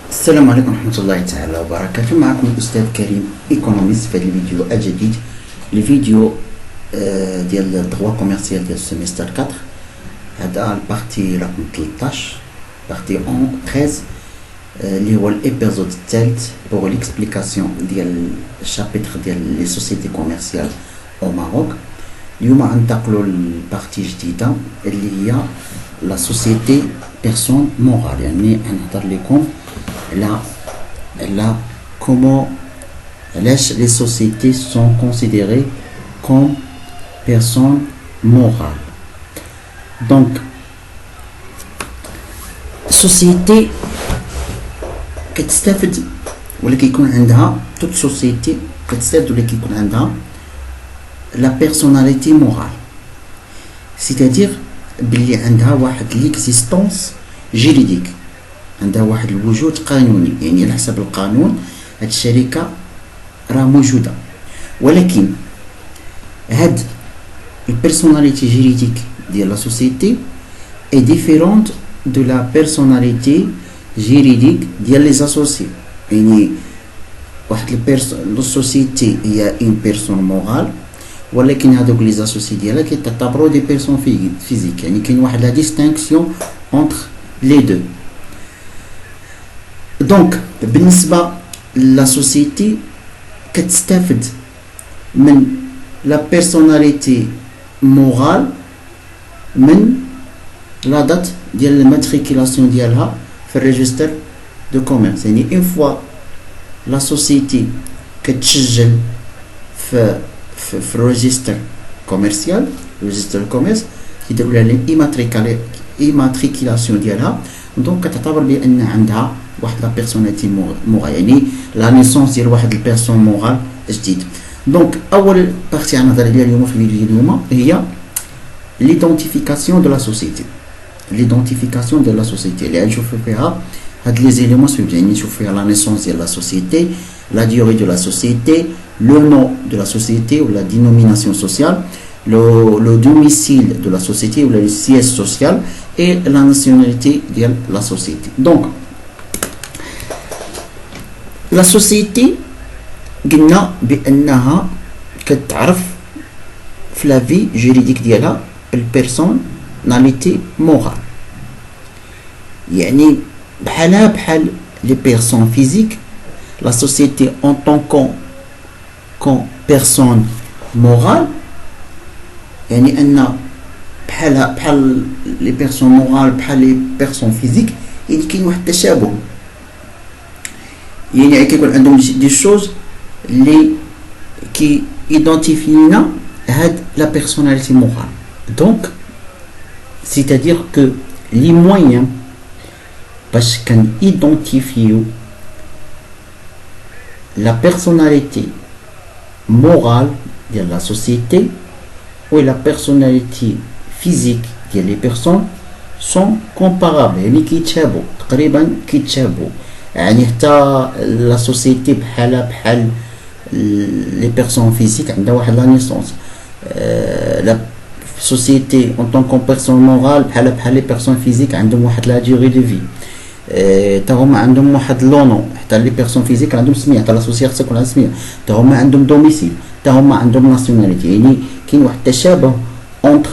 السلام عليكم ورحمة الله تعالى وبركاته. معكم الأستاذ كريم إيكونوميست في هذا الفيديو الجديد. الفيديو ديال الدغوا كوميرسيال ديال السيمستر 4. هذا البارتي رقم 13 بارتي 13 اللي هو الابيزود الثالث بوغ ليكسبليكاسيون ديال الشابيتر ديال لي سوسيتي كوميرسيال او ماروك. اليوم غننتقلوا لبارتي جديدة اللي هي لا سوسيتي بيرسون مورال، يعني غنهضر لكم على comment les sociétés sont considérées comme personnes morales. Donc, société كتستافد ولا كيكون عندها toute société كتستافد ولا كيكون عندها la personnalité morale, c'est-à-dire باللي عندها واحد l'existence juridique، عندها واحد الوجود قانوني، يعني على حسب القانون هاد الشركة راه موجودة. ولكن هاد البيرسوناليتي جيريديك ديال لا سوسيتي est différente de la personnalité juridique ديال لي زاسوسي. يعني واحد لو سوسيتي هي une personne morale، ولكن هادوك لي زاسوسي ديالها كيتعتبروا دي بيرسون فيزيك، يعني كاين واحد لا ديستينكسيون entre les deux. دونك بالنسبة لا سوسيتي كتستافد من لا بيرسوناليتي مورال من لا دات ديال الماتريكولاسيون ديالها في الريجستر دو كوميرس. يعني اون فوا لا سوسيتي كتسجل في الريجستر كوميرسيال، ريجستر كوميرس كيديروا لها ايماتريكولاسيون ديالها، دونك كتعتبر بان عندها واحد لا بيرسوناليتي مورال، يعني لا نيسونس ديال واحد البيرسون مورال جديد. دونك اول بارتي غنهضر عليها اليوم في الفيديو ديال اليوم هي ليدونتيفيكاسيون دو لا سوسيتي. ليدونتيفيكاسيون دو لا سوسيتي اللي غنشوفوا فيها هاد لي زيليمون سويفون، يعني نشوف فيها لا نيسونس ديال لا سوسيتي، لا ديوري دو لا سوسيتي، لو نو دو لا سوسيتي ou la dénomination sociale, le domicile de la société ou le siège social et la nationalité de la société. Donc la société قلنا بأنها كتعرف في la vie juridique ديالها البيرسوناليتي مورال، يعني بحال les personnes physiques. La société en tant qu'en personne morale، يعني أن بحال les personnes morales بحال les personnes physiques، يعني كاين واحد التشابه، يعني كيكون عندهم دي شوز اللي كي ايدونتيفينا هاد لا بيرسوناليتي مورال. دونك c'est-à-dire que les moyens باش كان ايدونتيفيو la personnalité morale de la société ou la personnalité physique de les personnes sont comparables، يعني كيتشابهوا تقريبا كيتشابهوا، يعني حتى لا سوسيتي بحال لي بيرسون فيزيك عندها واحد لا نيسونس، لا سوسيتي اون طون كون بيرسون مورال بحال لي بيرسون فيزيك عندهم واحد لا ديوري دو في، تا هما عندهم واحد لونو، حتى لي بيرسون فيزيك عندهم سميه، حتى لا سوسيتي خصها يكون عندها سميه، تا هما عندهم دوميسيل، تا هما عندهم ناسيوناليتي. يعني كاين واحد التشابه اونتر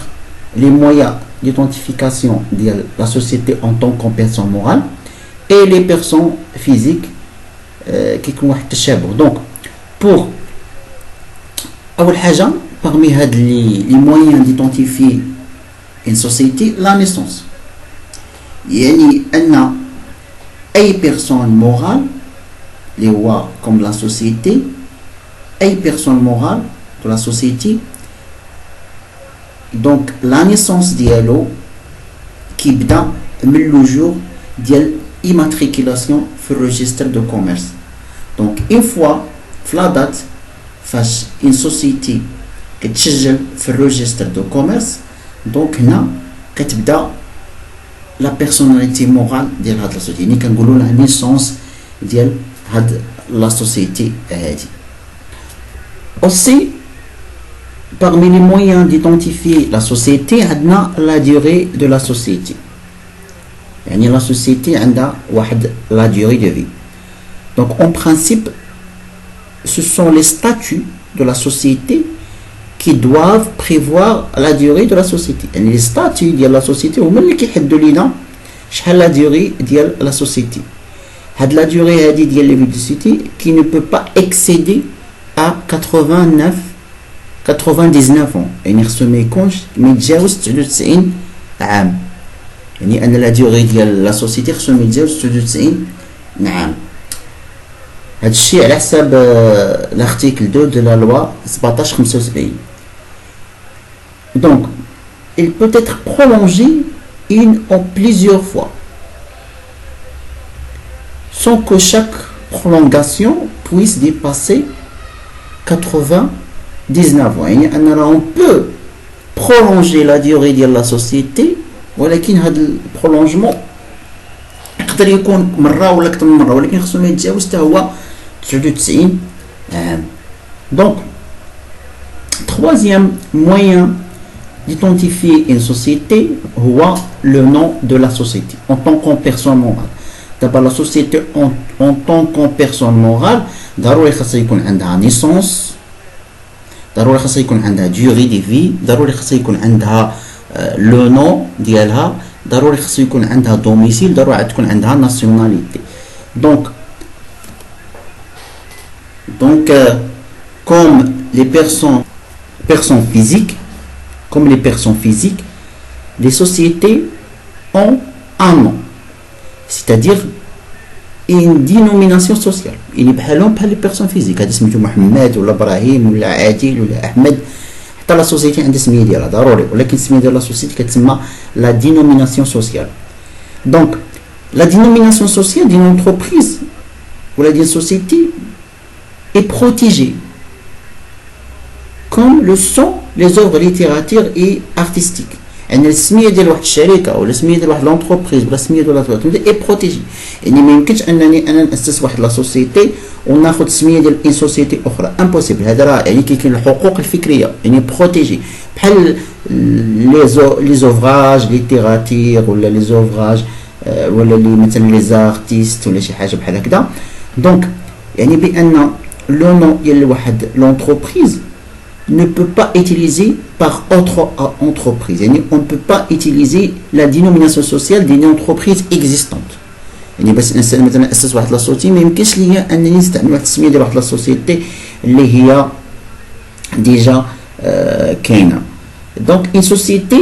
لي مويا ديدونتيفيكاسيون ديال لا سوسيتي اون طون كون بيرسون مورال اي لي بيرسون فيزيك، كيكون واحد التشابه. دونك بور اول حاجه parmi هاد لي مويان ديدونتيفي ان سوسيتي لا نيسونس، يعني ان اي بيرسون مورال اللي هو كوم لا سوسيتي، اي بيرسون مورال دو لا سوسيتي، دونك لا نيسونس ديالو كيبدا من لو جور ديال ايماتريكولاسيون في الريجستر دو كوميرس. دونك اون فوا في لا دات فاش ان سوسيتي كتسجل في الريجستر دو كوميرس، دونك هنا كتبدا لا بيرسوناليتي مورال ديال هاد لا سوسيتي، يعني كنقولوا لها نيسونس ديال هاد لا سوسيتي هادي. aussi parmi les moyens d'identifier la société عندنا la durée de la société. يعني la société عندها واحد la durée de vie. Donc en principe ce sont les statuts de la société qui doivent prévoir la durée de la société. يعني les statuts ديال la société هما اللي كيحدوا لينا شحال la durée ديال la société. هاد la durée هادي ديال la vie de société qui ne peut pas excéder à 99 ans. يعني خصو ما يكونش ما يتجاوز 99 عام. يعني أن لا ديوغي ديال لا سوسيتي خصو ما يتجاوز 99 عام. هاد الشيء على حساب l'article 2 de la loi 1775. Donc, il peut être prolongé une ou plusieurs fois sans que chaque prolongation puisse dépasser 99 ans. يعني أننا on peut prolonger la durée de la société ولكن هذا البرولونجمون يقدر يكون مره ولا اكثر من مره ولكن خصو ما يتجاوز حتى هو 99 عام. دونك troisième moyen d'identifier une société هو le nom de la société en tant que personne morale. دابا la société en tant que personne morale ضروري خاصها يكون عندها نيسونس، ضروري خاصها يكون عندها durée de vie، ضروري خاصها يكون عندها لو نو ديالها، ضروري خصو يكون عندها دوميسيل، ضروري تكون عندها ناسيوناليتي. دونك comme les personnes physiques, les sociétés ont un nom, c'est-à-dire une dénomination sociale. يعني بحالهم بحال les personnes physiques. هذا سميتو محمد ولا ابراهيم ولا عادل ولا احمد. حتى لا سوسيتي عندها سميه ديالها ضروري، ولكن السميه ديال لا سوسيتي كتسمى لا دينوميناسيون سوسيال. دونك لا دينوميناسيون سوسيال ديال انتربريز ولا ديال سوسيتي est protégée comme le sont les œuvres littéraires et artistiques. يعني السميه ديال واحد الشركه ولا السميه ديال واحد لونتربريز ولا السميه ديال واحد اي بروتيجي. يعني ما يمكنش انني انا ناسس واحد لا سوسيتي وناخذ السميه ديال ان سوسيتي اخرى، امبوسيبل. هذا راه يعني كاين الحقوق الفكريه يعني بروتيجي بحال لي زوفراج ليتيراتير ولا لي زوفراج ولا لي مثلا لي زارتيست ولا شي حاجه بحال هكذا. دونك يعني بان لو نو ديال واحد لونتربريز ne peut pas utiliser par autre entreprise. يعني on ne peut pas utiliser la dénomination sociale d'une entreprise existante. يعني بس الانسان مثلا اسس واحد لا سوسيتي ما يمكنش ليا انني نستعمل واحد السميه ديال واحد لا سوسيتي اللي هي ديجا كاينه. Donc une société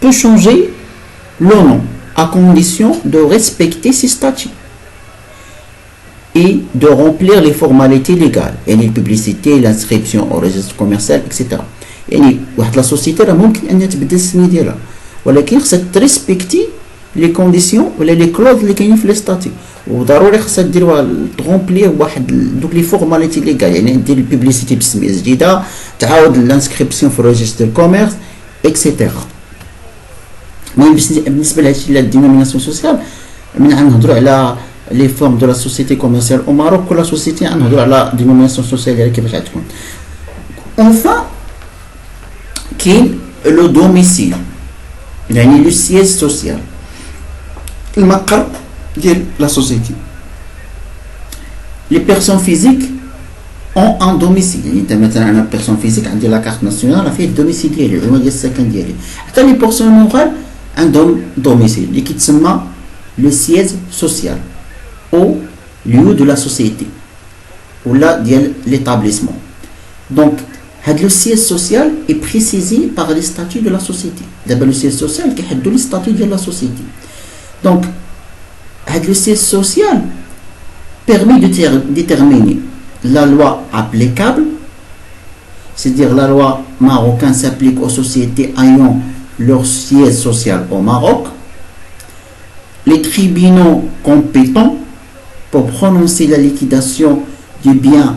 peut changer le nom à condition de respecter ses statuts et de remplir les formalités légales, يعني الببليسيتي، l'inscription au registre commercial, etc. يعني واحد لا سوسيتي راه ممكن انها تبدل السميه ديالها ولكن خصها تريسبكتي لي كونديسيون ولا لي كلوز اللي كاينين في لي ستاتي، وضروري خصها دير تغومبلير واحد دوك لي فورماليتي ليغال. يعني دير الببليسيتي بسميه جديده، تعاود الانسكريبسيون في ريجستر كوميرس اكسيتيرا. المهم بالنسبه لهادشي لا دينوميناسيون سوسيال من غنهضروا على les formes de la société commerciale au Maroc que la société a la dénomination sociale qui va être. Enfin, qui est le domicile, le siège social, le maqar de la société. Les personnes physiques ont un domicile. Maintenant, une personne physique a la carte nationale, a fait le domicile ديالي، le second ديالي. حتى les personnes morales عندهم domicile اللي كيتسمى le siège social au lieu de la société ou là de l'établissement. Donc le siège social est précisé par les statuts de la société. D'abord le siège social qui est les statuts de la société. Donc le siège social permet de déterminer la loi applicable, c'est-à-dire la loi marocaine s'applique aux sociétés ayant leur siège social au Maroc, les tribunaux compétents pour prononcer la liquidation du bien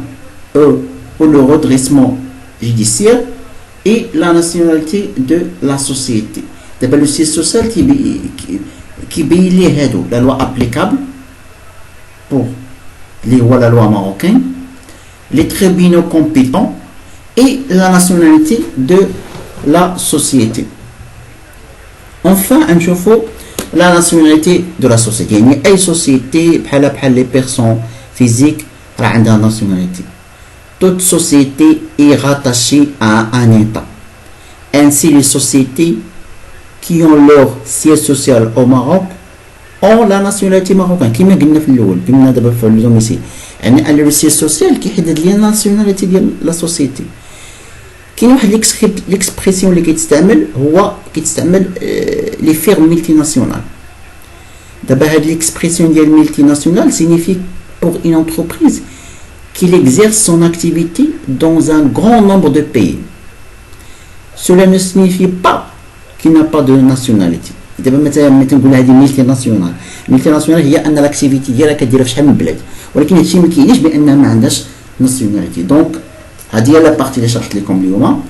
ou le redressement judiciaire et la nationalité de la société. D'abord le siège social qui bélit la loi applicable pour la loi marocaine, les tribunaux compétents et la nationalité de la société. Enfin, un chauffeur la nationalité de la société. يعني أي société بحال les personnes physiques راه عندها nationalité. Toute société est rattachée à un État. Ainsi, les sociétés qui ont leur siège social au Maroc ont la nationalité marocaine. كما قلنا في الأول، قلنا دابا في الزوميسي، يعني أن لو siège social كيحدد لي الناسيوناليتي ديال لا سوسيتي. كاين واحد ليكسبريسيون اللي كيتستعمل لي فيرم ملتي ناسيونال. دابا هاد ليكسبريسيون ديال ملتي ناسيونال signifie pour une entreprise qu'il exerce son activité dans un grand nombre de pays. Cela ne signifie pas qu'il n'a pas de nationalité. دابا مثلا نقول هذه ملتي ناسيونال. ملتي ناسيونال هي ان لاكتيفيتي ديالها كديرها في شحال من بلاد، ولكن هادشي ما كاينش بانها ما عندهاش ناسيوناليتي. دونك هذه هي لا بارتي اللي شرحت لكم اليوم.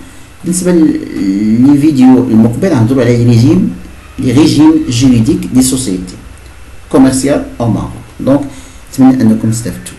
بالنسبه لي فيديو المقبل غنهضروا على لي ريجيم جوريديك دي سوسيتي كوميرسيال او ماروك. دونك نتمنى انكم استفدتوا.